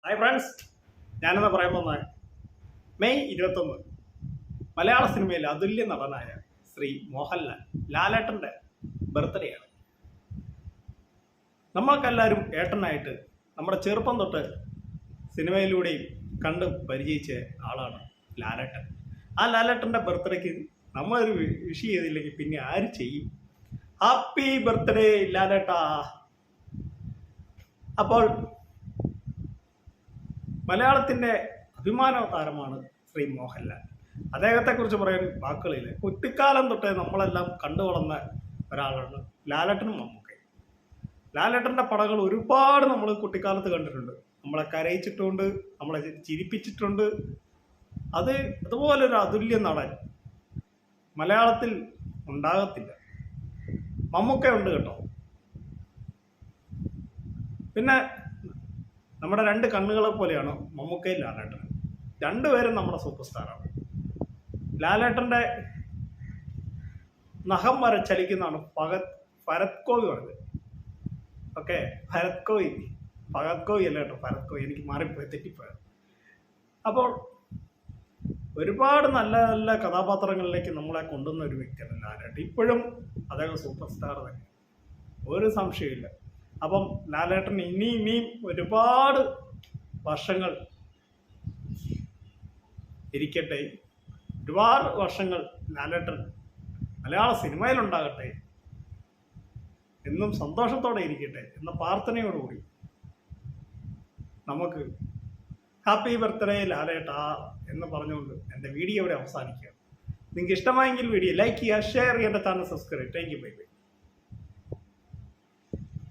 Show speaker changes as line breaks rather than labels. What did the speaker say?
Hi friends, ഞാനെന്ന് പറയാൻ പോകുന്നത് മെയ് 21 മലയാള സിനിമയിൽ അതുല്യ നടനായ ശ്രീ മോഹൻലാൽ ലാലേട്ടൻ്റെ ബർത്ത്ഡേ ആണ്. നമ്മൾക്കെല്ലാവരും ഏട്ടനായിട്ട് നമ്മുടെ ചെറുപ്പം തൊട്ട് സിനിമയിലൂടെയും കണ്ട് പരിചയിച്ച ആളാണ് ലാലേട്ടൻ. ആ ലാലേട്ടൻ്റെ ബർത്ത്ഡേക്ക് നമ്മളൊരു വിഷ് ചെയ്തില്ലെങ്കിൽ പിന്നെ ആര് ചെയ്യും? ഹാപ്പി ബർത്ത്ഡേ ലാലേട്ടാ. അപ്പോൾ മലയാളത്തിൻ്റെ അഭിമാന താരമാണ് ശ്രീ മോഹൻലാൽ. അദ്ദേഹത്തെക്കുറിച്ച് പറയാൻ വാക്കുകളില്ല. കുട്ടിക്കാലം തൊട്ടേ നമ്മളെല്ലാം കണ്ടു വളർന്ന ഒരാളാണ് ലാലേട്ടനും മമ്മൂക്കയും. ലാലേട്ടൻ്റെ പടങ്ങൾ ഒരുപാട് നമ്മൾ കുട്ടിക്കാലത്ത് കണ്ടിട്ടുണ്ട്. നമ്മളെ കരയിച്ചിട്ടുണ്ട്, നമ്മളെ ചിരിപ്പിച്ചിട്ടുണ്ട്. അതുപോലൊരു അതുല്യ നടൻ മലയാളത്തിൽ ഉണ്ടാകത്തില്ല. മമ്മൂക്ക ഉണ്ട് കേട്ടോ. പിന്നെ നമ്മുടെ രണ്ട് കണ്ണുകളെ പോലെയാണ് മമ്മൂക്കയും ലാലേട്ടനും. രണ്ടുപേരും നമ്മുടെ സൂപ്പർ സ്റ്റാറാണ്. ലാലേട്ടൻ്റെ നഖം ചലിക്കുന്നതാണ് ഭരത് കോവി പറഞ്ഞത്. ഓക്കെ, ഭരത് കോവി അല്ല കേട്ടോ, ഭരത് കോവി. എനിക്ക് മാറിപ്പോയി, തെറ്റിപ്പോയത്. അപ്പോൾ ഒരുപാട് നല്ല നല്ല കഥാപാത്രങ്ങളിലേക്ക് നമ്മളെ കൊണ്ടുവന്ന ഒരു വ്യക്തിയാണ് ലാലേട്ടൻ. ഇപ്പോഴും അദ്ദേഹം സൂപ്പർ സ്റ്റാർ തന്നെ, ഒരു സംശയമില്ല. അപ്പം ലാലേട്ടൻ ഇനിയും ഒരുപാട് വർഷങ്ങൾ ഇരിക്കട്ടെ. ഒരുപാട് വർഷങ്ങൾ ലാലേട്ടൻ മലയാള സിനിമയിലുണ്ടാകട്ടെ. എന്നും സന്തോഷത്തോടെ ഇരിക്കട്ടെ എന്ന പ്രാർത്ഥനയോടുകൂടി നമുക്ക് ഹാപ്പി ബർത്ത്ഡേ ലാലേട്ടാ എന്ന് പറഞ്ഞുകൊണ്ട് എൻ്റെ വീഡിയോ ഇവിടെ അവസാനിക്കുക. നിങ്ങൾക്ക് ഇഷ്ടമായെങ്കിൽ വീഡിയോ ലൈക്ക് ചെയ്യുക, ഷെയർ ചെയ്യുക, എൻ്റെ channel subscribe. Thank you, bye bye.